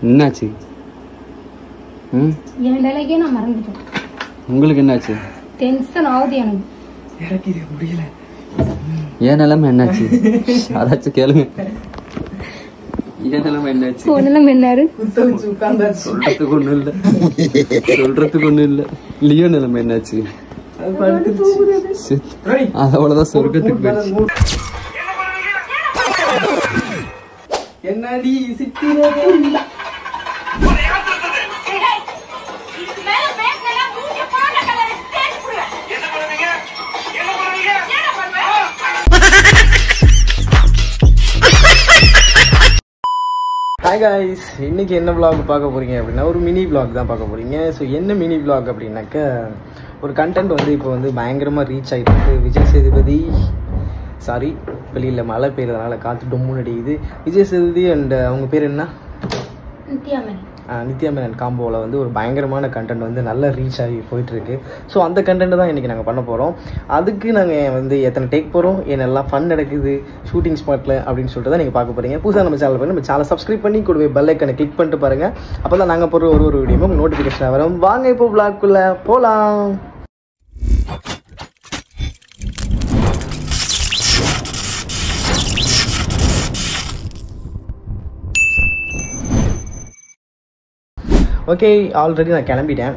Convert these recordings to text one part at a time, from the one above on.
என்னாச்சு? என் நிலைக்கே நான் மறந்துட்டேன். உங்களுக்கு என்னாச்சு? டென்ஷன் ஆகுது எனக்கு. எனக்கு இது முடியல. ஏன் நிலைமை என்னாச்சு? அதாச்சும் கேளுங்க. ஏன் நிலைமை என்னாச்சு? ஒண்ணுல என்னாரு சொல்றதுக்கு ஒண்ணும் இல்ல. சொல்றதுக்கு ஒண்ணும் இல்ல. லியோ நிலைமை என்னாச்சு? அவ்வளவுதான் சொர்க்கத்துக்கு போயிடுச்சு. என்னடி சித்திரே ஹாய் காய்ஸ், இன்னைக்கு என்ன விளாக் பார்க்க போறீங்க அப்படின்னா ஒரு மினி விளாக் தான் பார்க்க போறீங்க. ஸோ என்ன மினி விளாக் அப்படின்னாக்க ஒரு கண்டென்ட் வந்து இப்போ வந்து பயங்கரமாக ரீச் ஆகிட்டு இருக்கு. விஜய் சேதுபதி வெளியில் மழை பெய்யறதுனால காற்று டொம்முன்னு அடிக்குது. விஜய் சேதுபதி அண்ட் அவங்க பேர் என்ன, நித்யா மேனன் காம்போவில் வந்து ஒரு பயங்கரமான கண்டென்ட் வந்து நல்லா ரீச் ஆகி போயிட்டுருக்கு. ஸோ அந்த கண்டென்ட் தான் இன்றைக்கி நாங்கள் பண்ண போகிறோம். அதுக்கு நாங்கள் வந்து எத்தனை டேக் போகிறோம், என்னெல்லாம் ஃபன் நடக்குது ஷூட்டிங் ஸ்பாட்டில் அப்படின்னு சொல்லிட்டு தான் நீங்கள் பார்க்க போகிறீங்க. புதுசாக நம்ம சேனல் சப்ஸ்கிரைப் பண்ணி கூடவே பெல் ஐக்கனை கிளிக் பண்ணிட்டு பாருங்கள். அப்போ தான் நாங்கள் போகிற ஒரு வீடியோவும் நோட்டிஃபிகேஷன் வரும். வாங்க இப்போ விளாக்குள்ளே போகலாம். ஓகே, ஆல்ரெடி நான் கிளம்பிட்டேன்.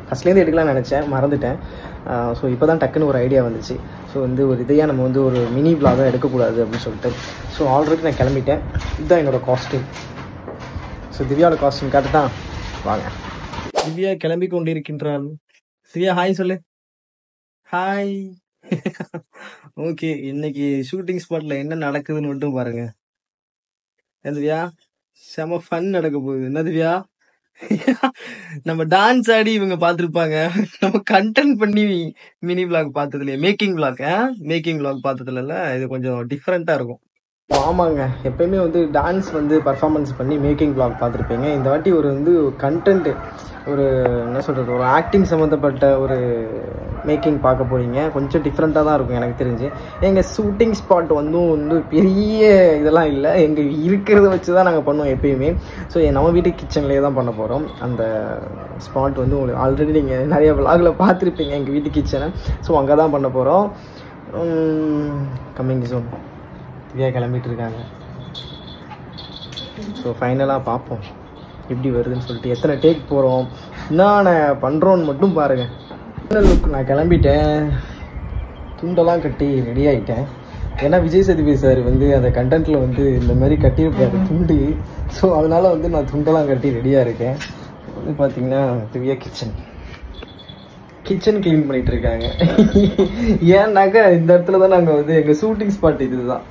ஃபஸ்ட்லேருந்து எடுக்கலாம்னு நினச்சேன், மறந்துட்டேன். ஸோ இப்போ தான் டக்குன்னு ஒரு ஐடியா வந்துச்சு. ஸோ வந்து ஒரு இதையாக நம்ம வந்து ஒரு மினி விளாகாக எடுக்கக்கூடாது அப்படின்னு சொல்லிட்டு ஸோ ஆல்ரெடி நான் கிளம்பிட்டேன். இதுதான் என்னோடய காஸ்டியூம். ஸோ திவ்யாவோட காஸ்டியூம் காட்டு தான் வாங்க. திவ்யா கிளம்பி கொண்டு இருக்கின்றாள். திவ்யா ஹாய் சொல்லு. ஹாய். ஓகே, இன்னைக்கு ஷூட்டிங் ஸ்பாட்டில் என்ன நடக்குதுன்னு மட்டும் பாருங்க. திவ்யா செம ஃபன் நடக்க போகுது. என்ன திவ்யா, நம்ம டான்ஸ் ஆடி இவங்க பார்த்துருப்பாங்க, நம்ம கண்டென்ட் பண்ணி மினி விளாக் பார்த்ததுல மேக்கிங் விளாக் பார்த்ததுல இது கொஞ்சம் டிஃப்ரெண்டா இருக்கும். ஆமாங்க, எப்பயுமே வந்து டான்ஸ் வந்து பர்ஃபார்மன்ஸ் பண்ணி மேக்கிங் விளாக் பார்த்துருப்பீங்க. இந்த வாட்டி ஒரு வந்து கண்டென்ட், ஒரு என்ன சொல்கிறது, ஒரு ஆக்டிங் சம்மந்தப்பட்ட ஒரு மேக்கிங் பார்க்க போகிறீங்க. கொஞ்சம் டிஃப்ரெண்ட்டாக தான் இருக்கும் எனக்கு தெரிஞ்சு. எங்கள் ஷூட்டிங் ஸ்பாட் வந்து பெரிய இதெல்லாம் இல்லை, எங்கள் இருக்கிறத வச்சு தான் நாங்கள் பண்ணுவோம் எப்பயுமே. ஸோ நம்ம வீட்டு கிச்சன்லேயே தான் பண்ண போகிறோம். அந்த ஸ்பாட் வந்து உங்களுக்கு ஆல்ரெடி நீங்கள் நிறைய விளாகில் பார்த்துருப்பீங்க எங்கள் வீட்டு கிச்சனை. ஸோ அங்கே தான் பண்ண போகிறோம். Coming soon. திவ்யா கிளம்பிட்டு இருக்காங்க. ஸோ ஃபைனலாக பார்ப்போம் எப்படி வருதுன்னு சொல்லிட்டு. எத்தனை டேக் போகிறோம், என்னென்ன பண்ணுறோன்னு மட்டும் பாருங்கள். லுக், நான் கிளம்பிட்டேன். துண்டெல்லாம் கட்டி ரெடி ஆகிட்டேன். ஏன்னா விஜய் சேதுபதி சார் வந்து அந்த கண்டென்ட்டில் வந்து இந்த மாதிரி கட்டியிருப்பாரு துண்டு. ஸோ அதனால் வந்து நான் துண்டெல்லாம் கட்டி ரெடியாக இருக்கேன். வந்து பார்த்தீங்கன்னா திவ்யா கிச்சன் க்ளீன் பண்ணிகிட்டு இருக்காங்க. ஏன்னாக்கா இந்த இடத்துல தான் நாங்கள் வந்து எங்கள் ஷூட்டிங் ஸ்பாட் இதுதான்.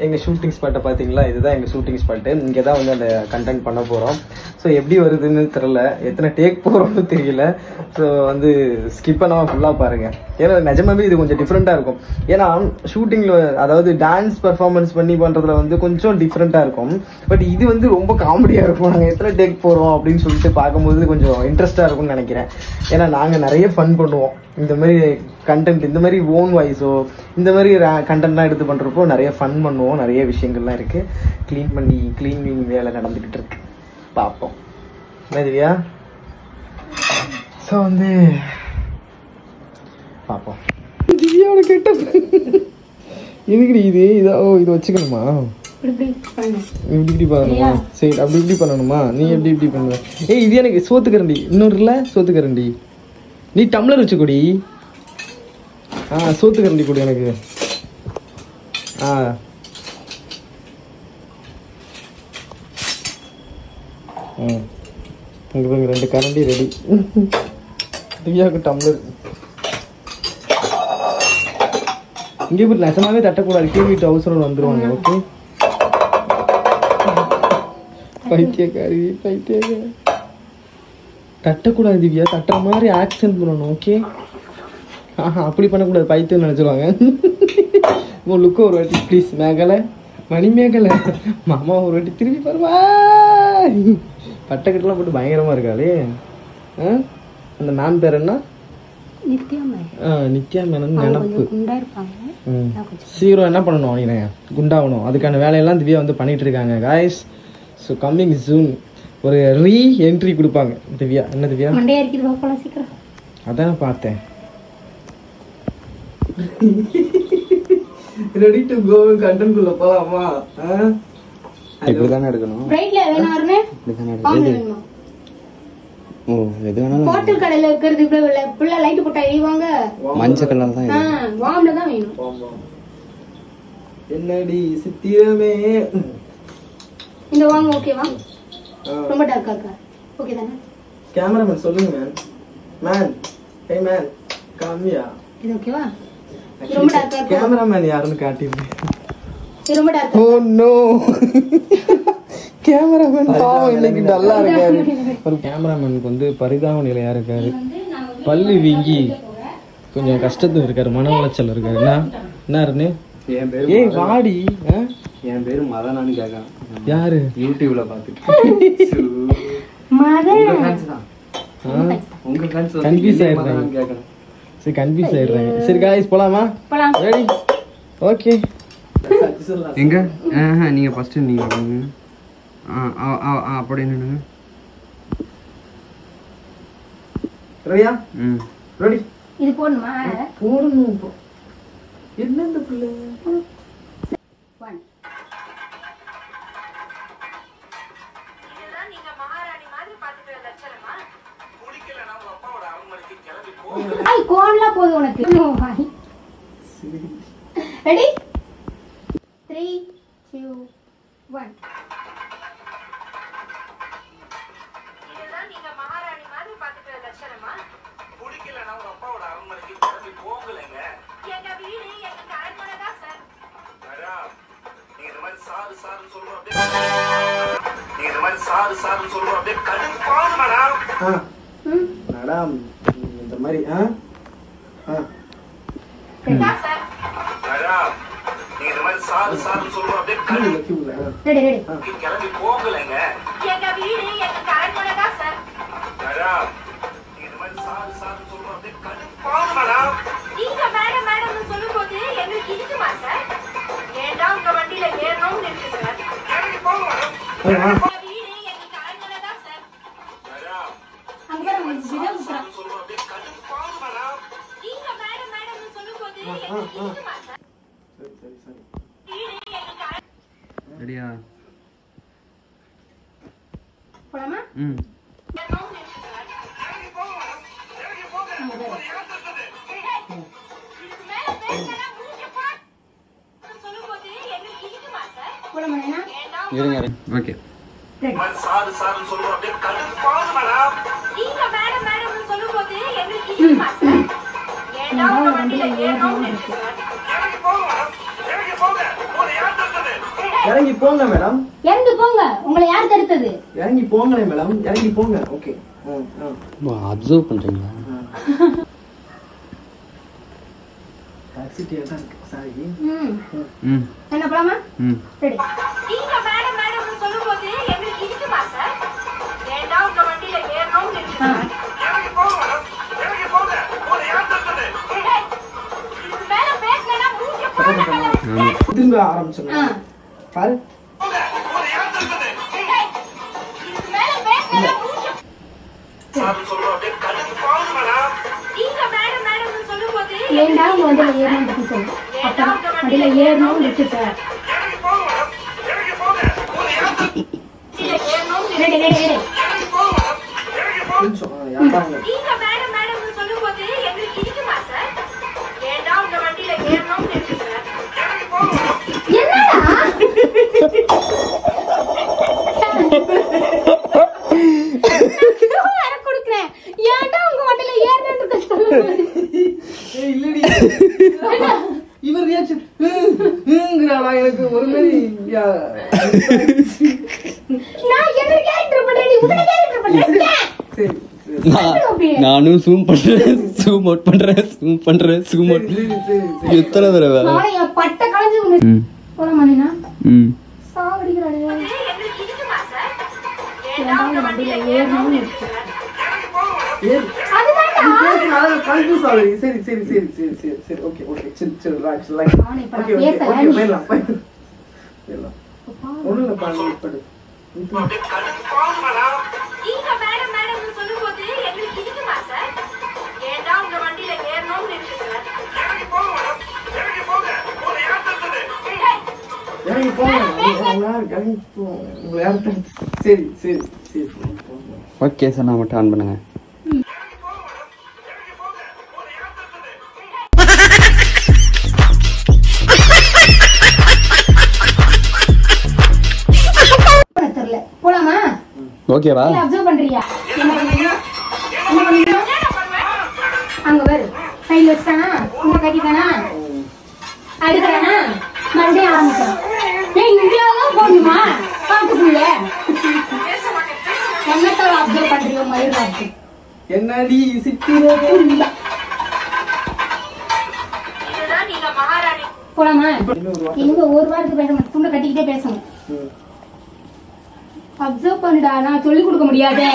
எங்கள் ஷூட்டிங் ஸ்பாட்டை பார்த்தீங்களா, இதுதான் எங்கள் ஷூட்டிங் ஸ்பாட்டு. இங்கே தான் வந்து அந்த கண்டென்ட் பண்ண போகிறோம். ஸோ எப்படி வருதுன்னு தெரில, எத்தனை டேக் போகிறோம்னு தெரியல. ஸோ வந்து ஸ்கிப் பண்ணாமல் ஃபுல்லாக பாருங்கள். ஏன்னா நிஜமாவே இது கொஞ்சம் டிஃப்ரெண்ட்டாக இருக்கும். ஏன்னா ஷூட்டிங்கில் அதாவது டான்ஸ் பர்ஃபார்மன்ஸ் பண்ணி பண்ணுறதுல வந்து கொஞ்சம் டிஃப்ரெண்ட்டாக இருக்கும். பட் இது வந்து ரொம்ப காமெடியாக இருக்கும். நாங்கள் எத்தனை டேக் போகிறோம் அப்படின்னு சொல்லிட்டு பார்க்கும்போது கொஞ்சம் இன்ட்ரெஸ்ட்டாக இருக்கும்னு நினைக்கிறேன். ஏன்னா நாங்கள் நிறைய ஃபன் பண்ணுவோம். இந்த மாதிரி கண்டென்ட், இந்த மாதிரி ஓன் வாய்ஸோ இந்த மாதிரி கண்டென்ட்லாம் எடுத்து பண்ணுறப்போ நிறைய ஃபன் பண்ணுவோம். நிறைய விஷயங்கள்லாம் இருக்குது. க்ளீனிங் வேலை நடந்துக்கிட்டு இருக்கு. பார்ப்போம் என்ன திவ்யா. ஸோ வந்து பார்ப்போம். திவ்யாவோட கேட்ட எதுக்கு இதை வச்சுக்கணுமா, இப்படி பண்ணணுமா? சரி, அப்படி இப்படி பண்ணணுமா? நீ எப்படி பண்ணுவ? இது எனக்கு சோத்துக்கரண்டி இன்னொரு இல்லை, சோத்துக்கரண்டி. நீ டம்ளர் வச்சுக்கூடி. சோத்துக்கரண்டி கொடு எனக்கு. இங்கே 2 கரண்டி ரெடி. திவ்யாவுக்கு டம்ளர். இங்கே போய் நெசமாவே தட்டக்கூடாது, கீழே அவசரம் வந்துடுவாங்க. ஓகே, பைத்தியக்காரி. தட்டக்கூடாது திவ்யா, தட்டுற மாதிரி ஆக்ஷன் பண்ணணும். ஓகே, அப்படி பண்ணக்கூடாது, பைத்தியம் நினச்சிருவாங்க. உன் லுக்கு ஒரு வாட்டி ப்ளீஸ். மணிமேகலை மாமா ஒரு வாட்டி திரும்பி பாருவா. பட்டைக்கட்டெல்லாம் போட்டு பயங்கரமாக இருக்காளே. அந்த மேம் பேர் என்ன? நித்யா மேனன். நினப்பு. சீக்கிரம் என்ன பண்ணணும், நீ குண்டாகணும். அதுக்கான வேலையெல்லாம் திவ்யா வந்து பண்ணிட்டு இருக்காங்க காய்ஸ். ஸோ கம்மிங் சூன் ஒரு என்ட்ரி கொடுப்பாங்க திவ்யா. என்ன திவ்யா? மண்டையா இருக்குது போலாம் சீக்கிரம். அதான் பார்த்தேன். ரெடி டு கோ கண்டென்ட் குள்ள போலாமா? இப்படி தானே எடுக்கணும். பிரைட்ல வேணும் அருணே. இப்படி தானே எடுக்கணும். எடுக்கணும். ஓ எது வேணாலும். ஹோட்டல் கடையில இருக்கிறது இவ்வளவு புள்ள லைட் போட்டா எரிவாங்க. மஞ்சள் கலர் தான் இது. வாம்ல தான் வேணும். என்னடி சித்திரமே. இந்த வாங்க ஓகேவா? ரொம்ப டார்க்கா இருக்கா? ஓகே தானே? கேமராமேன் சொல்லுங்க மேன். மேன். Hey man. காமியா. இது ஓகேவா? ரொம்ப டார்க்கா இருக்கு. கேமராமேன் யாருன்னு காட்டிடு. இது ரொம்ப டார்க்கா. Oh no. கேமராமேன் பாவம் இன்னைக்கு டல்லா இருக்காரு. ஒரு கேமராமேனுக்கு வந்து பரிதாப நிலையா இருக்காரு. பல்லு வீங்கி கொஞ்சம் கஷ்டத்துல இருக்காரு. மன உளைச்சல் இருக்காரு. என்ன அருணே? என் பேரு ஏய் வாடி. என் பேரு மதனான்னு கேட்கலாம். யாரு? யூடியூப்ல பாத்துட்டு மதன் உங்க ஃப்ரெண்ட்ஸ் கன்ஃபியூஸ் ஆயிடுறாங்க. கேட்கணும். சரி கன்ஃபியூஸ் ஆயிடுறாங்க. சரி गाइस போலாமா? போலாம். ரெடி? ஓகே. எங்க நீங்க ஃபர்ஸ்ட் நீங்க அப்படி நின்னுங்க. ரெடியா? ரெடி. இது போடுமா? போடுங்க. என்ன இந்த புள்ள? 1 இதெல்லாம் நீங்க மகாராணி மாதிரி பாத்துக்கிற லட்சணமா? குளிக்கலனா உங்க அப்பாவோட அரண்மனைக்கு கிளம்பி போ. ஐ கோன்ல போடு உனக்கு. ரெடி? 3 2 1 இதெல்லாம் நீங்க மகாராணி மாதிரி பாத்துக்கிற லட்சணமா? குளிக்கலனா உங்க அப்பாவோட அரண்மனைக்கு கிளம்பி போங்கலங்க. எங்க வீடு எங்க அரண்மனை தான் சார். மேடம் நீங்க இந்த மாதிரி சாரு சொல்றோம் அப்படியே. நீங்க இந்த மாதிரி சாரு சொல்றோம் அப்படியே கடுப்பாது மேடம். மேடம் இந்த மாதிரி கேட்டா சார். மேடம் நீங்க இந்த மாதிரி சாரு சொல்றோம் அப்படியே ரெடி கிளம்பி போங்கலங்க. எங்க வீடு எங்க அரண்மனை தான் சார். மேடம் நீங்க இந்த மாதிரி சாரு சொல்றோம் அப்படியே கடுப்பாது மேடம். நீங்க மேடம்னு சொல்லும்போது எங்களுக்கு இருக்குமா சார்? ஏண்டா உங்க வண்டியில ஏறணும்னு இருக்கு சார். கிளம்பி போங்க மேடம். வீடு எங்க அரண்மனை தான் சார். மேடம் அங்க பாருங்க விதம் சொல்றோம் அப்படியே கடுப்பாது மேடம். நீங்க மேடம்னு சொல்லும்போது எங்களுக்கு இருக்குமா சார்? சரி வீடு எங்க ரெடியா? போலாமா? ஓகே சாரு சொல்றோம் அப்படியே கடுப்பாது மேடம். நீங்க மேடம்னு சொல்லும்போது எங்களுக்கு இருக்குமா சார்? ஏண்டா உங்க வண்டியில ஏறணும்னு இருக்கு சார். இறங்கி போங்க மேடம். இறங்கி போங்க. உங்களை யார் தடுத்தது? இறங்கி போங்களே மேடம். இறங்கி போங்க. ஓகே. அப்சர்வ் பண்றீங்களா? டாக்ஸி டியர் தான் சாரி. என்ன போலாமா? ரெடி. நீங்க மேடம்னு சொல்லும்போது எங்களுக்கு இருக்குமா சார்? ஏண்டா உங்க வண்டியில ஏறணும்னு இருக்கு சார். இறங்கி போங்க மேடம். இறங்கி போங்க. உங்களை யார் தடுத்தது? இதுக்கு மேல பேசலனா மூஞ்சி பாருங்க. திரும்ப ஆரம்பிச்சோம். பாரு. இதுக்கு மேல பேசலனா மூஞ்சி சாரு சொல்றோம் அப்படியே கடுப்பாது மேடம். நீங்க மேடம்னு சொல்லும்போது ஏண்டா உங்க வண்டியில ஏறணும்னு இருக்கு சார். அப்பா வண்டியில ஏறணும்னு இருக்கு சார். இறங்கி போங்க மேடம். இறங்கி போங்க. உங்களை யார் தடுத்தது? ரெடி. இறங்கி போங்க மேடம். இறங்கி போங்க. யாராங்க? நீங்க மேடம்னு சொல்லும்போது எங்களுக்கு இருக்குமா சார்? ஏண்டா உங்க வண்டியில ஏறணும்னு இருக்கு சார். இறங்கி போங்க மேடம். என்னடா? நான் கொடுக்கிறேன். ஏண்டா உங்க வண்டியில ஏறணும்னு சொல்லும்போது ஏய் இல்லடி. இவர் ரியாக்ஷன் ங்கறா எனக்கு ஒரு மாதிரி நான் என்ன கேரக்டர் பண்றேன்? நீ உடனே கேரக்டர் பண்றேன். சரி நானும் ஜூம் அவுட் பண்றேன் எத்தனை தடவை நாளைய பட்ட கலஞ்சு போற மாட்டேனா? சாவடிக்கறானே. எங்களுக்கு இருக்குமா சார்? ஏண்டா உங்க வண்டியில ஏறணும்னு இருக்கு சார். அதுதான்டா. நான் கன்ஃபியூஸ் ஆகுறேன். சரி ஓகே சில் ரிலாக்ஸ். ஓகே போலாம். ஒண்ணுல பாருங்க படு. நீங்க மேடம் மேடம் சொல்லும்போது எங்களுக்கு இருக்குமா சார்? ஏண்டா உங்க வண்டியில ஏறணும்னு இருக்கு சார். இறங்கி போங்க மேடம், இறங்கி போங்க. உங்களை யார் தடுத்தது? இறங்கி போங்க. உங்களை யார் சரி சரி சரி ஓகே சார், நான் மட்டும் ஆன் பண்ணுங்க. போலாமா? ஓகேவா? அப்சர்வ் பண்றியா? என்ன பண்றீங்க? அங்க பாரு, சைடுல வச்சானா, இங்க கட்டிட்டானா, அடுக்கறானா, மறுபடியும் ஆரம்பிச்சான். ஏய் இங்கதான் போணுமா? பாத்துக்குள்ள என்னத்த அப்சர்வ் பண்றியோ மயிராச்சு. என்னடி சித்திரவே இல்ல. இதுதான் நீங்க மகாராணி. போலாமா? இங்க ஒரு வாரத்துக்கு பேச மாட்டேன், துண்டை கட்டிக்கிட்டே பேசணும். அப்சர்வ் பண்ணுடா, நான் சொல்லிக் கொடுக்க முடியாது.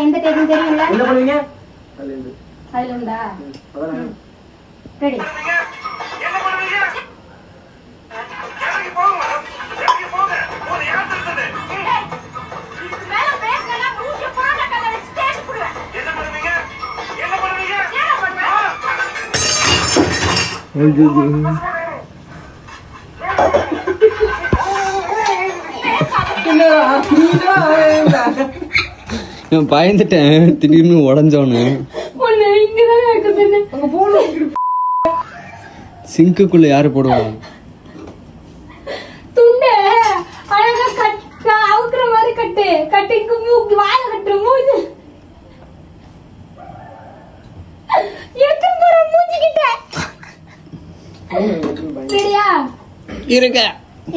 எந்த டேக்கும் தெரியும்ல? என்ன பண்ணுவீங்க? அதுல உண்டா? ரெடி. நான் பயந்துட்டேன், திடீர்னு உடஞ்சோன்னு. சிங்குக்குள்ள யாரு போடுவா? துண்டை அழகா அவுக்குற மாதிரி கட்டு கட்டிக்கு மூக்கு வாய கட்டுற மூஞ்சி எத்தனை தூரம் மூஞ்சிக்கிட்ட சரியா இருக்க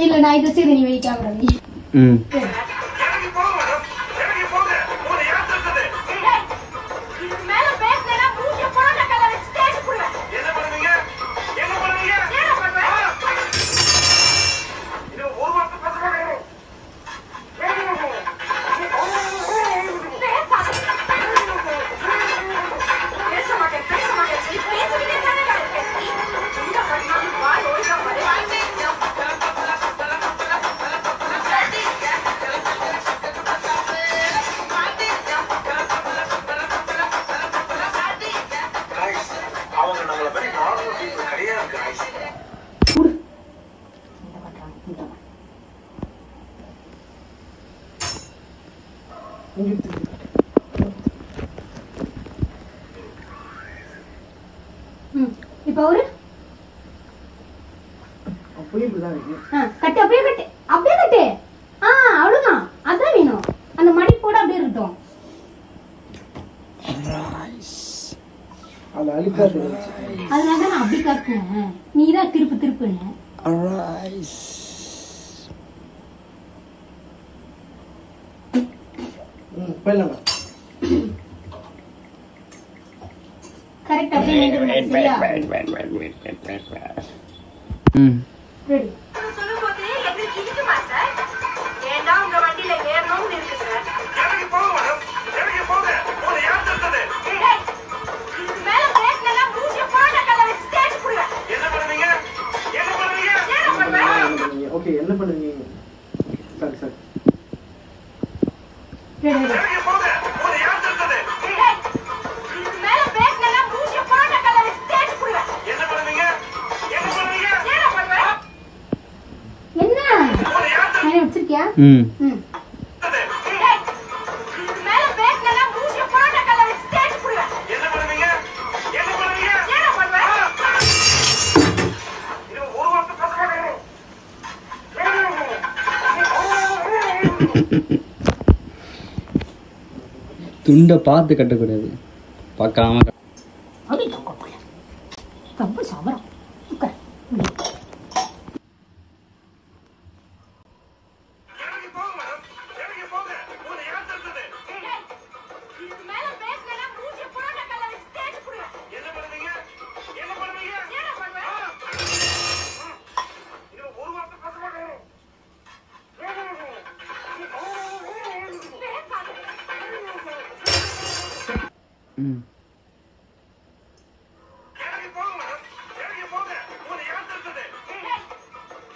இல்ல நான் இதை சரி நீ வைக்காம நீ இப்ப அவரு அப்படியே இப்படிதான் இருக்கு. கட்டு அப்படியே கட்டு அப்படியே கட்டு அவ்வளவுதான் அதான் வேணும் அந்த மடி போட அப்படியே இருக்கட்டும் அது அழுக்காது. அதனாலதான் நான் அப்படி காட்டுனேன் நீதான் திருப்பு திருப்புன்னு போயிடலாமா? கரெக்ட் அப்படியே மெயின்டைன் பண்ணு சரியா ரெடி சொல்லும்போது எங்களுக்கு இருக்குமா சார் ஏண்டா உங்க வண்டியில ஏறணும்னு இருக்கு சார் இறங்கி போங்க மேடம், இறங்கி போங்க. உங்களை யார் தடுத்தது? இதுக்கு மேல பேசலன்னா மூஞ்சிய போட கல்ல வச்சு தேய்ச்சு புடுவேன் என்ன பண்ணுவீங்க? என்ன பண்ணுவீங்க? என்ன பண்ணுவேன் ஓகே என்ன பண்ணுவீங்க? சரி சரி ரெடி இறங்கி போங்க. உங்களை யார் தடுத்தது? இதுக்கு மேல பேசலன்னா மூஞ்சிய போட கல்ல வச்சு தேய்ச்சு புடுவேன் என்ன பண்ணுவீங்க? என்ன பண்ணுவீங்க? என்ன பண்ணுவேன் என்ன உங்களை யார் நான் வச்சிருக்கியா இதுக்கு மேல பேசலன்னா மூஞ்சிய போட கல்ல வச்சு தேய்ச்சு புடுவேன் என்ன பண்ணுவீங்க? என்ன பண்ணுவீங்க? என்ன பண்ணுவேன் இது ஒரு வார்த்தை பேச மாட்டேங்கிறோம். துண்டை பார்த்து கட்டக்கூடாது, பார்க்காம அப்படி ரொம்ப சவரம் உட்கார் இறங்கி இறங்கி போங்க மேடம், இறங்கி போங்க. உங்களை யார் தடுத்தது?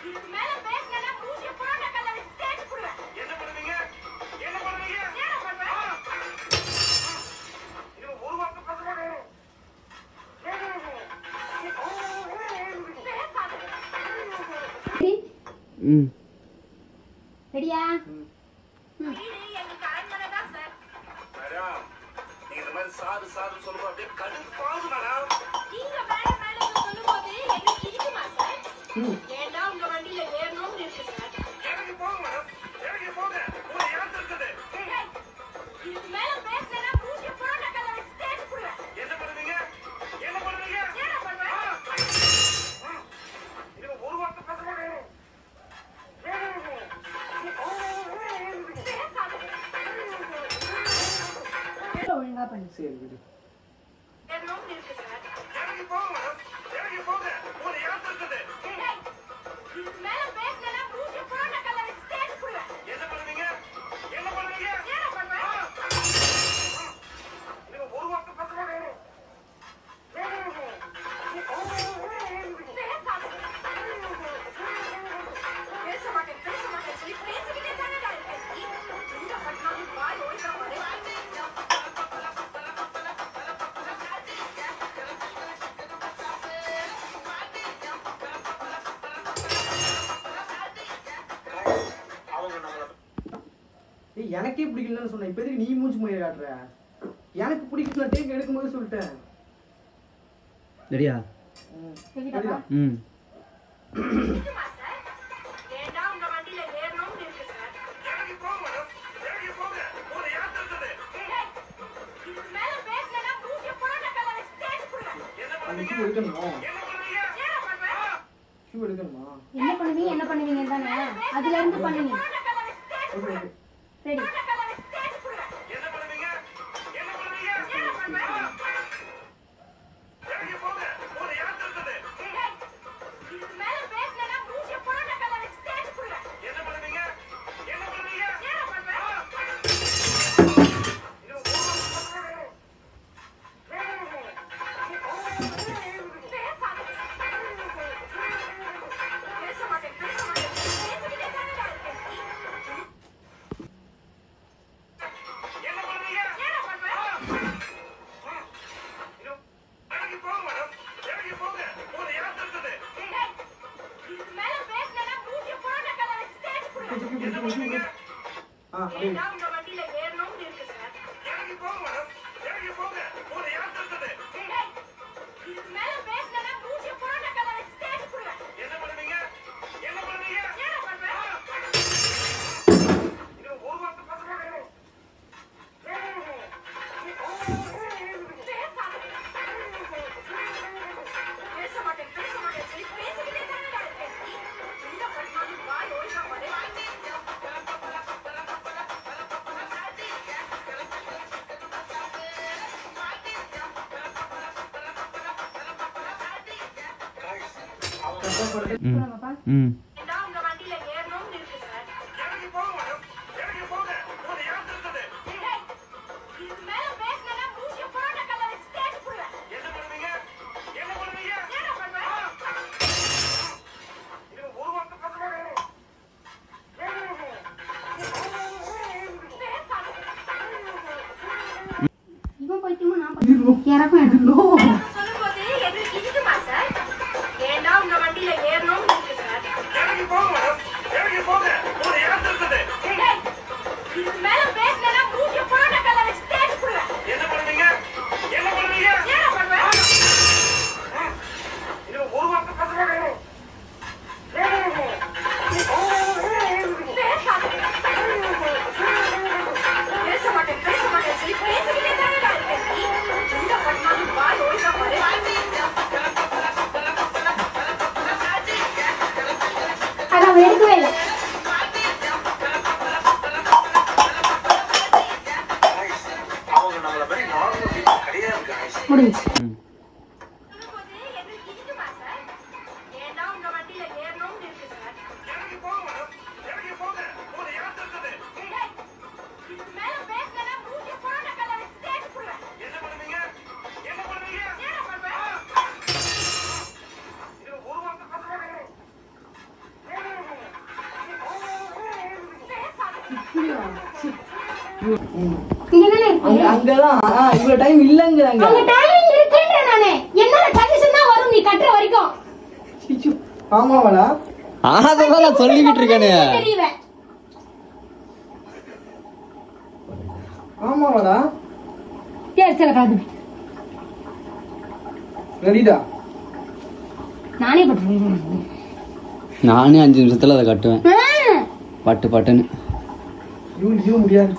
இதுக்கு மேல பேசலன்னா மூஞ்சிய புரோட்டா கல்ல வச்சு தேய்ச்சு போடுவேன். என்ன பண்ணுவீங்க? என்ன பண்ணுவீங்க? என்ன பண்ணுவேன்? இது ஒரு வார்த்தை பேச மாட்டேன். ரெடியா? மேடம், நீங்க இந்த மாதிரி சாது சாது சொல்லும்போது அப்படியே கடுப்பாகுது மேடம். நீங்க மேடம் மேடம் சொல்லும்போது எனக்கு இருக்குமா சார்? ஏண்டா உங்க வண்டியில ஏறணும்னு இருக்கு சார். இறங்கி போங்க மேடம், இறங்கி போங்க. உங்களை யார் தடுத்தது? இதுக்கு மேல பேசலன்னா மூஞ்சிய புரோட்டா கல்ல வச்சு தேய்ச்சு போடுவேன். என்ன பண்ணுவீங்க? என்ன பண்ணுவீங்க? என்ன பண்ணுவேன்? இது ஒரு வார்த்தை பேச மாட்டேன். ஒழுங்கா பண்ணு. சரி விடு. ஏறணும்னு இருக்கு சார். இறங்கி போங்க மேடம், இறங்கி போங்க. உங்களை யார் தடுத்தது? இதுக்கு மேல பேசலன்னா மூஞ்சிய புரோட்டா கல்ல வச்சு தேய்ச்சு போடுவேன். என்ன பண்ணுவீங்க? என்ன பண்ணுவீங்க? என்ன பண்ணுவேன்? இது ஒரு வார்த்தை பேச மாட்டேன். பேச மாட்டேன் சொல்லி பேசிக்கிட்டே தானே இருக்கேன். இந்த பட்டணம் வாய் ஒழுங்கா பாரு. ஏய் எனக்கே பிடிக்கலன்னு சொன்னேன். இப்போ எதுக்கு நீ மூஞ்சி மொழியை காட்டுற? எனக்கு பிடிக்கல டேக் எடுக்கும்போது சொல்லிட்டேன். ரெடியா? சரிடா. இருக்குமா சார்? ஏண்டா உங்க வண்டியில ஏறணும்னு இருக்கு சார். இறங்கி போங்க மேடம், இறங்கி போங்க. உங்களை யார் தடுத்தது? இதுக்கு மேல பேசலன்னா மூஞ்சிய புரோட்டா கல்ல வச்சு தேய்ச்சு போடுவேன். என்ன அந்த பண்ணுவீங்க? ஷூ எடுக்கணுமா? என்ன பண்ணுவீங்க? என்ன பண்ணுவேன்? ஷூ எடுக்கணுமா? என்ன பண்ணுவீங்க தானே அதுல இருந்து பண்ணுவீங்க. புரோட்டா கல்ல வச்சு தேய்ச்சு ஓகே போடுவேன். ஓகே. சரி புரோட்டா கல்ல வச்சு தேய்ச்சு போடுவேன். என்ன பண்ணுவீங்க? என்ன பண்ணுவீங்க? என்ன பண்ணுவேன்? இறங்கி போங்க. உங்களை யார் தடுத்தது? இதுக்கு மேல பேசலன்னா மூஞ்சிய புரோட்டா கல்ல வச்சு தேய்ச்சு போடுவேன். என்ன பண்ணுவீங்க? என்ன பண்ணுவீங்க? என்ன பண்ணுவேன்? இது ஒரு வார்த்தை பேச மாட்டேன். பேச மாட்டேன் பேசிக்கிட்டே தானே இருக்கேன். என்ன பண்ணுவீங்க? என்ன பண்ணுவேன்? இறங்கி போங்க மேடம், இறங்கி போங்க. உங்களை யார் தடுத்தது? இதுக்கு மேல பேசலன்னா மூஞ்சிய புரோட்டா கல்ல வச்சு தேய்ச்சு போடுவேன். என்ன பண்ணுவீங்க? அப்படியே ஏண்டா உங்க வண்டியில ஏறணும்னு இருக்கு சார். இறங்கி போங்க மேடம், இறங்கி போங்க. உங்களை யார் தடுத்தது? இதுக்கு மேல பேசலன்னா மூஞ்சிய புரோட்டா கல்ல வச்சு தேய்ச்சு போடுவேன். என்ன பண்ணுவீங்க? என்ன பண்ணுவீங்க? என்ன பண்ணுவேன்? இது ஒரு வார்த்தை பேச மாட்டேன். பேச மாட்டேன் சொல்லி பேசிக்கிட்டே தானே இருக்கேன். இந்த பட்டணம் வாய் ஒழுங்கா பாரு. பாப்பா ஏண்டா உங்க வண்டியில ஏறணும்னு இருக்கு சார். இறங்கி போங்க மேடம், இறங்கி போங்க. உங்களை யார் தடுத்தது? இதுக்கு மேல பேசலன்னா மூஞ்சிய புரோட்டா கல்ல வச்சு தேய்ச்சு போடுவேன். என்ன பண்ணுவீங்க? என்ன பண்ணுவீங்க? என்ன பண்ணுவேன்? இது ஒரு வார்த்தை பேச மாட்டேன். இவன் பைத்தியமா நான் பைத்தியமா இறக்கம் எடுக்கணும். சொல்லும்போது எங்களுக்கு இருக்குமா சார்? ஏண்டா உங்க வண்டியில ஏறணும்னு இருக்கு சார். இறங்கி போங்க மேடம், இறங்கி போங்க. உங்களை யார் தடுத்தது? இதுக்கு மேல பேசலன்னா மூஞ்சிய புரோட்டா கல்ல வச்சு தேய்ச்சு போடுவேன். என்ன பண்ணுவீங்க? என்ன பண்ணுவீங்க? என்ன பண்ணுவேன்? இது ஒரு வார்த்தை பேச மாட்டேன். பேச மாட்டேன் சொல்லி பேசிக்கிட்டே தானே இருக்கேன். இந்த பட்டணம் வாய் ஒழுங்கா பாரு. அதை அவன் எடுக்கவே இல்லை. அவங்க நம்மள மாதிரி நார்மல் பீப்புள் கிடையாது guys. முடிஞ்சு. சொல்லும்போது எங்களுக்கு இருக்குமா சார்? ஏண்டா உங்க வண்டியில ஏறணும்னு இருக்கு சார். இறங்கி போங்க மேடம், இறங்கி போங்க. உங்களை யார் தடுத்தது? இதுக்கு மேல பேசலன்னா மூஞ்சிய புரோட்டா கல்ல வச்சு தேய்ச்சு போடுவேன். என்ன பண்ணுவீங்க? அங்கதான் இவ்வளவு டைம் இல்லங்கிறாங்க. என்னோட கண்டிஷன் தான் வரும் நீ கட்டுற வரைக்கும். ஆமாவாடா? அதெல்லாம் நான் சொல்லிக்கிட்டு இருக்கேனே. ஆமாவாடா? சரி சரி காது. ரெடிடா? நானே பட்டுறேன். நானே 5 நிமிஷத்துல அதை கட்டுவேன். பட்டு பட்டுன்னு. இவன் முடியாது.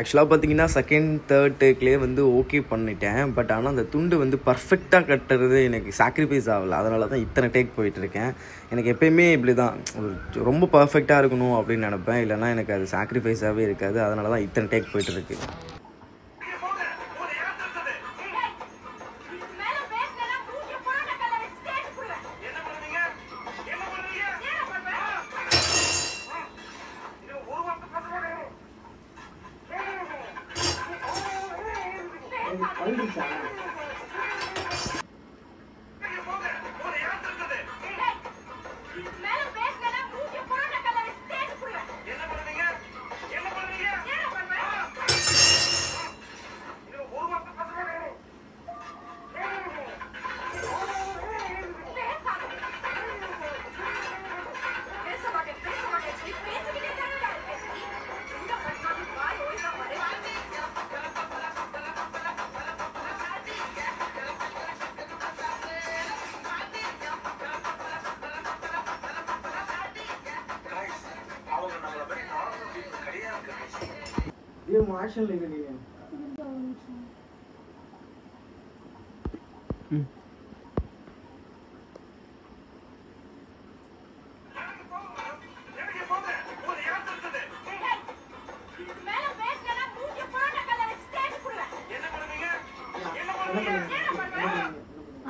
ஆக்சுவலாக பார்த்தீங்கன்னா செகண்ட் தேர்ட் டேக்லேயே வந்து ஓகே பண்ணிட்டேன். பட் ஆனால் அந்த துண்டு வந்து பர்ஃபெக்டாக கட்டுறது எனக்கு சாக்ரிஃபைஸ் ஆகலை. அதனால தான் இத்தனை டேக் போயிட்டுருக்கேன். எனக்கு எப்போயுமே இப்படி தான் ரொம்ப பர்ஃபெக்டாக இருக்கணும் அப்படின்னு நினப்பேன். இல்லைனா எனக்கு அது சாக்ரிஃபைஸாகவே இருக்காது. அதனால தான் இத்தனை டேக் போயிட்டுருக்கு. மார்ஷல் நீங்க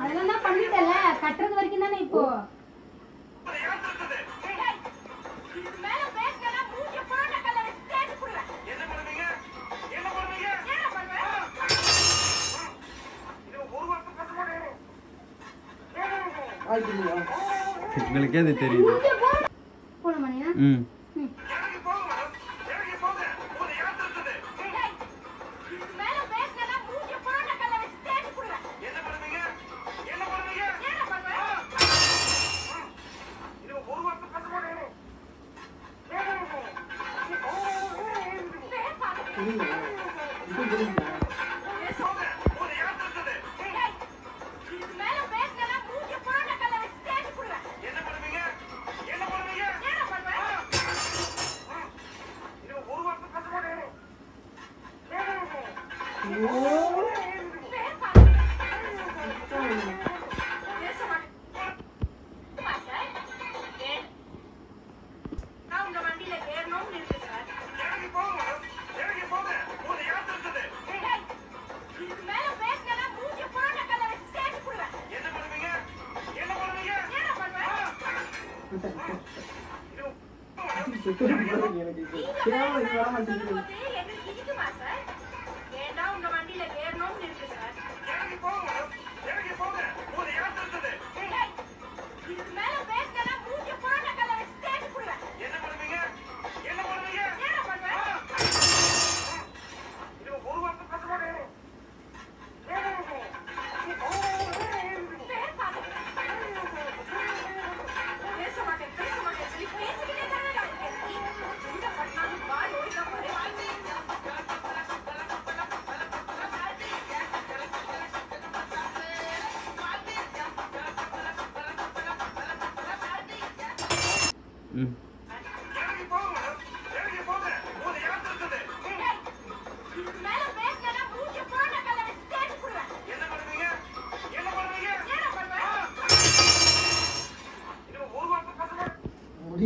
அதெல்லாம் பண்ணிட்டல கட்டுறது வரைக்கும் தானே இப்போ. உங்களுக்கே அது தெரியுது.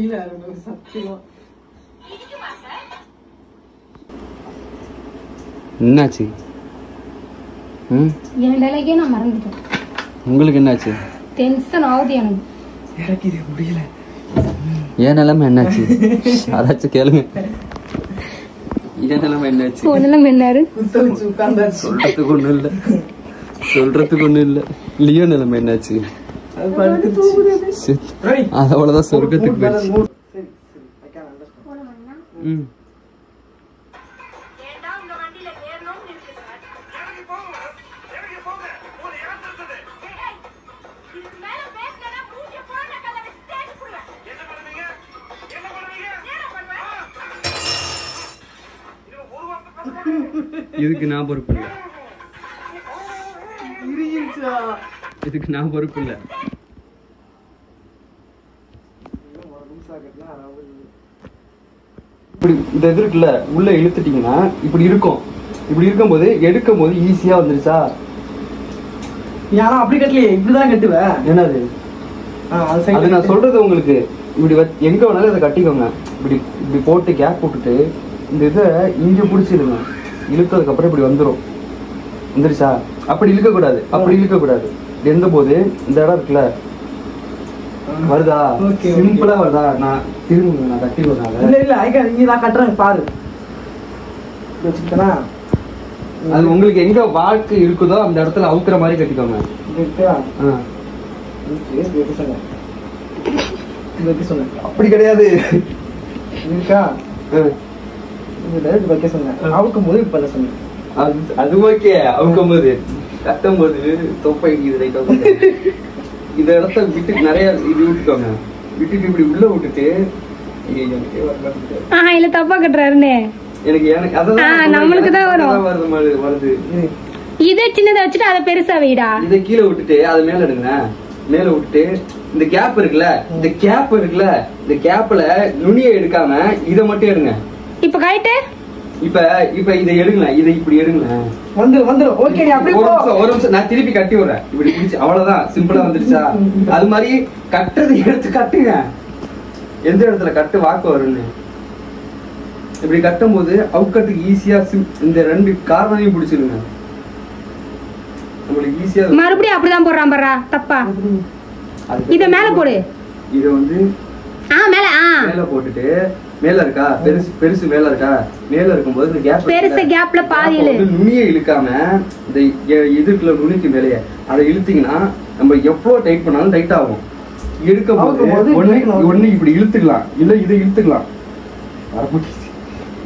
முடியல சத்தியம். என்னாச்சு? என் நிலைக்கே நான் மறந்துட்டேன். உங்களுக்கு என்னாச்சு? டென்ஷன் ஆகுது எனக்கு. எனக்கு இது முடியல. ஏன் நிலைமை என்னாச்சு? அதாச்சும் கேளுங்க. ஏன் நிலைமை என்னாச்சு? ஒண்ணுல என்னாரு குத்த வச்சு உட்கார்ந்தாச்சு. சொல்றதுக்கு ஒண்ணும் இல்ல. லியோ நிலைமை என்னாச்சு? அது படுத்துச்சு. அது அவ்வளவுதான், சொர்க்கத்துக்கு போயிடுச்சு. இதுக்கு நான் பொறுப்பு இல்லை. இதுக்கு நான் பொறுப்பு இல்லை. இப்படி இந்த இது இருக்குல்ல, உள்ள இழுத்துட்டீங்கன்னா இப்படி இருக்கும். இப்படி இருக்கும்போது எடுக்கும் போது ஈஸியா வந்துருச்சா? யாரும் அப்படி கட்டலையே, இப்படிதான் கட்டுவேன். என்னது அது? நான் சொல்றது உங்களுக்கு இப்படி எங்க வேணாலும் அதை கட்டிக்கோங்க. இப்படி இப்படி போட்டு கேப் போட்டுட்டு இந்த இதை இங்க பிடிச்சிடுங்க. இழுத்ததுக்கு அப்புறம் இப்படி வந்துருச்சா? அப்படி இழுக்க கூடாது, அப்படி இழுக்க கூடாது. எந்த போது இந்த இடம் இருக்குல்ல, வருதா? சிம்பிளா வருதா? நான் திரும்ப நான் கட்டி வரனால இல்ல இல்ல ஐயா, நீங்க நான் கட்டுறேன் பாரு. வச்சுக்கிட்டா அது உங்களுக்கு எங்க வாழ்க்கை இருக்குதோ அந்த இடத்துல அவுக்குற மாதிரி கட்டிக்கோங்க. அப்படி கிடையாது இருக்கா? வைக்க சொன்னேன். அவுக்கும் போது இப்ப சொன்னேன். அது ஓகே. அவுக்கும் போது கட்டும் போது தொப்பை இந்த இடத்த விட்டு நிறைய இது விட்டுக்கோங்க. விட்டுட்டு இப்படி உள்ள விட்டுட்டு இல்ல தப்பா கட்டுறாருன்னு எனக்கு அதான் நம்மளுக்கு தான் வருது. இதை சின்னதை வச்சுட்டு அதை பெருசா வைடா. இதை கீழே விட்டுட்டு அதை மேல எடுங்க. மேல விட்டுட்டு இந்த கேப் இருக்குல்ல, இந்த கேப்ல நுனியை எடுக்காம இதை மட்டும் எடுங்க. இப்ப கைட்டு இப்ப இதை எடுங்களேன். இதை இப்படி எடுங்களேன். வந்துரும். ஓகே, ஒரு நிமிஷம் நான் திருப்பி கட்டி விடுறேன். இப்படி பிடிச்சு அவ்வளவுதான். சிம்பிளா வந்துருச்சா? அது மாதிரி கட்டுறது எடுத்து கட்டுங்க. எந்த இடத்துல கட்டு வாக்கு வரும்னு இப்படி கட்டும் போது அவுக்கட்டுக்கு ஈஸியா இந்த ரெண்டு காரணத்தையும் பிடிச்சிருங்க. உங்களுக்கு ஈஸியா மறுபடியும் அப்படிதான் போடுறான் பாரா. தப்பா இத மேல போடு. இத வந்து மேல போட்டுட்டு மேல இருக்கா, பெருசு மேல இருக்கா? மேல இருக்கும்போது இந்த கேப் பெருசு கேப்ல பாதியில நுனியை இழுக்காம இந்த இதுக்குள்ள நுனிக்கு மேலேயே அதை இழுத்தீங்கன்னா நம்ம எவ்வளவு டைட் பண்ணாலும் டைட் ஆகும். எடுக்கும் போது ஒண்ணு இப்படி இழுத்துக்கலாம், இல்ல இதை இழுத்துக்கலாம்.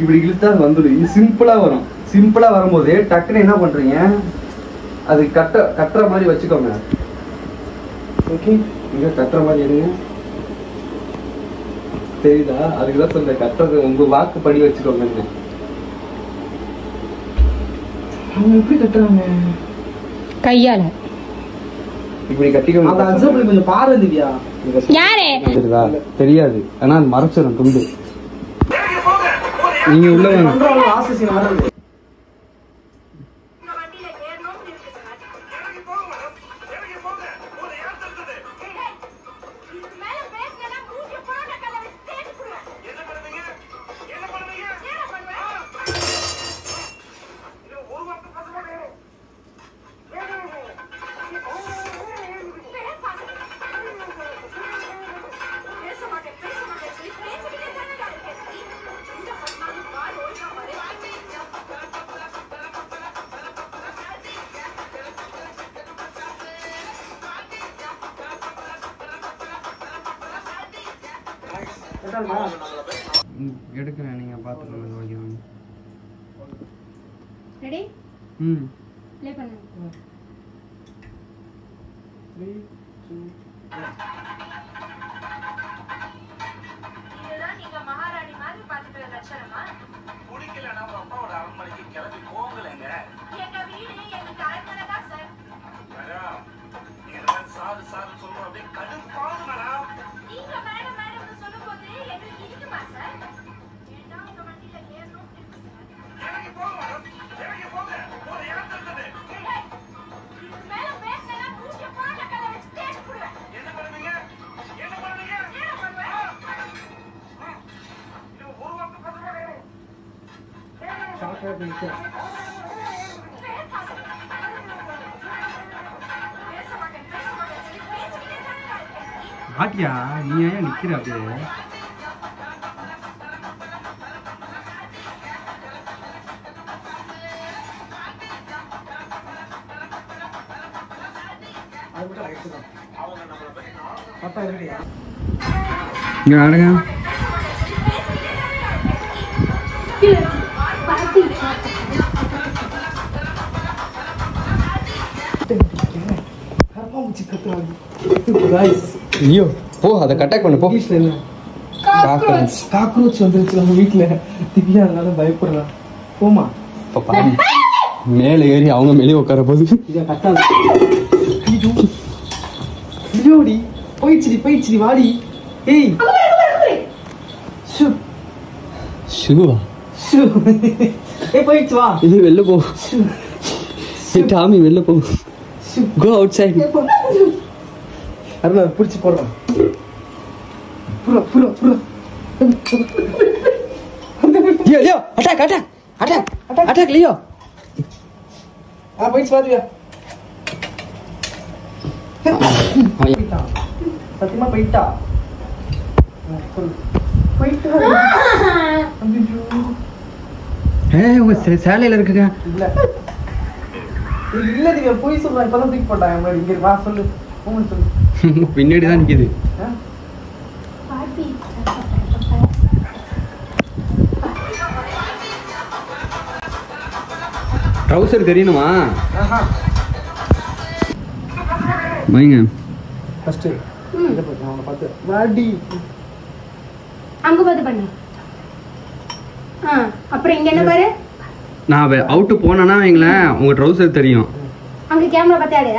இப்படி இழுத்தா அது வந்துடும். இது சிம்பிளா வரும். சிம்பிளா வரும்போது டக்குன்னு என்ன பண்றீங்க, அது கட்டுற மாதிரி வச்சுக்கோங்க. ஓகே, இங்க கட்டுற மாதிரி எடுங்க. தெரியுதா? அதுக்குதான் சொல்ற, கட்டுறது உங்க வாக்குப்படி வச்சுக்கோங்க. அவங்க எப்படி கட்டுறாங்க? கையால இப்படி கட்டிக்கோங்க. அந்த அக்ஸாம்பிள் கொஞ்சம் பாரு திவ்யா. யாரே தெரியாது, ஆனா அது மறைச்சிடும் துண்டு. நீங்க உள்ள ஆசீஸ் வராது. எடுக்கிறேன், நீங்க பாத்துக்கோங்க. ரெடி? ப்ளே பண்ணு. 3 2 இதுதான் நீங்க மகாராணி மாதிரி பாத்துக்கிற லட்சணமா? குடிக்கலன்னா உங்க அப்பாவோட அரண்மனைக்கு கிளம்பி போகலங்க. எங்க வீடு எங்களுக்கு அரண்மனை தான் சார். மேடம், நீங்க சாது சாது சொல்றோம், அப்படியே கடுப்பாகுது மேடம். நீங்க மேடம் மேடம் சொல்லும்போது எங்களுக்கு இருக்குமா சார்? ஏன்னா உங்க வண்டியில ஏறணும் இருக்கு சார். இறங்கி போங்க மேடம், இறங்கி போங்க. ஒரு இடம் இருக்குது. இதுக்கு மேல பேசலாம், மூஞ்சி போன கதை வச்சு தேடி போடுவேன். என்ன பண்ணுவீங்க? ஆட்டியா நீ ஏன் நிக்கிற அப்படியே? இங்க ஆடுங்க. ஐயோ போ, அதை கட்டாக் பண்ணு போ. காக்ரோச் வந்துருச்சு நம்ம வீட்டுல. திவ்யா அதனால பயப்படுறா. போமா மேல ஏறி அவங்க மேலே உட்கார போது இதை கட்டாது. ஐயோடி போயிடுச்சு வாடி. ஏய் ஷூவா? ஏய் போயிடுச்சு வா. இது வெளில போ. டாமி வெளில போ. Go out side. அருணா பிடிச்சி போடுறான். புறா லியோ அட்டாக் லியோ. போயிடுச்சு பாத்தியா? சத்தியமா போயிட்டா. உங்க சேலையில இருக்குங்க. இல்ல திவ்யா போய் சொல்றேன். இப்பதான் தூக்கி போட்டாங்க. இங்க வா சொல்லு. சொல்லு பின்னாடி தான் நிக்குது. ட்ரவுசர் தெரியணுமா? வைங்க ஃபர்ஸ்ட் இத பாத்து அவன பாத்து வாடி. அங்க பாத்து பண்ணு. அப்புறம் இங்க என்ன பாரு. நான் அவுட் போனேன்னா வைங்களேன் உங்க ட்ரவுசர் தெரியும். அங்க கேமரா பார்த்தாடு.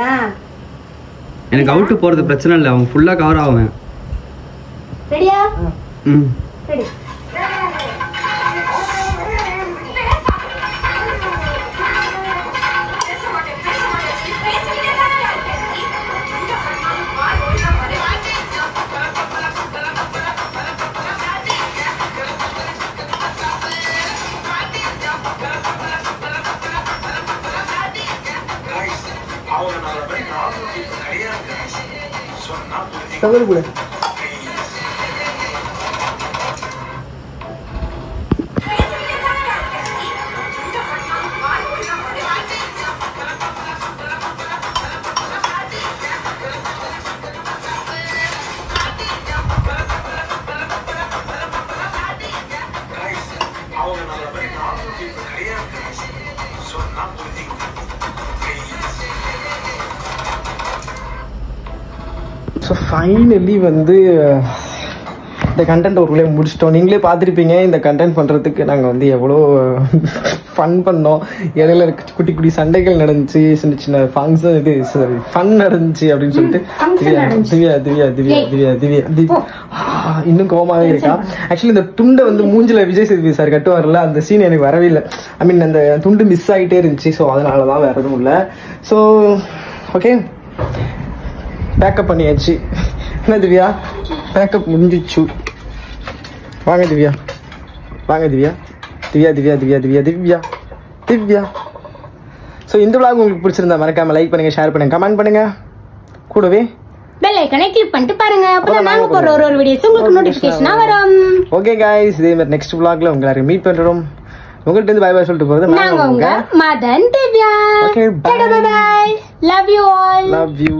எனக்கு அவுட் போறது பிரச்சனை இல்லை. அவங்க ஃபுல்லா கவர் ஆவேன். ரெடியா? ம் ரெடி. தவறு கூட ஸோ ஃபைனலி வந்து இந்த கண்டென்ட் ஒரு வழியாக முடிச்சிட்டோம். நீங்களே பார்த்துருப்பீங்க இந்த கண்டென்ட் பண்ணுறதுக்கு நாங்கள் வந்து எவ்வளோ ஃபன் பண்ணோம். இடையில குட்டி குட்டி சண்டைகள் நடந்துச்சு, சின்ன சின்ன ஃபங்க்ஷன் இது சாரி ஃபன் நடந்துச்சு அப்படின்னு சொல்லிட்டு திவ்யா திவ்யா திவ்யா திவ்யா திவ்யா திவ்யா இன்னும் கோமாவே இருக்கா. ஆக்சுவலி இந்த துண்டை வந்து மூஞ்சில விஜய் சேதுபதி சார் கட்டுவார்ல, அந்த சீன் எனக்கு வரவே இல்லை. ஐ மீன் அந்த துண்டு மிஸ் ஆகிட்டே இருந்துச்சு. ஸோ அதனால தான் வேற எதுவும் இல்லை. ஸோ ஓகே பேக்கப் பண்ணியாச்சு. என்ன திவ்யா பேக்கப் முடிஞ்சிச்சு. வாங்க திவ்யா வாங்க திவ்யா திவ்யா திவ்யா திவ்யா திவ்யா திவ்யா திவ்யா. ஸோ இந்த vlog உங்களுக்கு பிடிச்சிருந்தா மறக்காம லைக் பண்ணுங்க, ஷேர் பண்ணுங்க, கமெண்ட் பண்ணுங்க. கூடவே பெல் ஐகானை கிளிக் பண்ணிட்டு பாருங்க. அப்பதான் நாங்க போற ஒரு வீடியோஸ் உங்களுக்கு நோட்டிபிகேஷனா வரும். ஓகே गाइस, இதே மாதிரி நெக்ஸ்ட் vlogல உங்களை எல்லாரும் மீட் பண்றோம். உங்கள்ட்ட இருந்து பை பை சொல்லிட்டு போறது நாங்க உங்க Madan Divya. Okay bye bye. Love you all. Love you.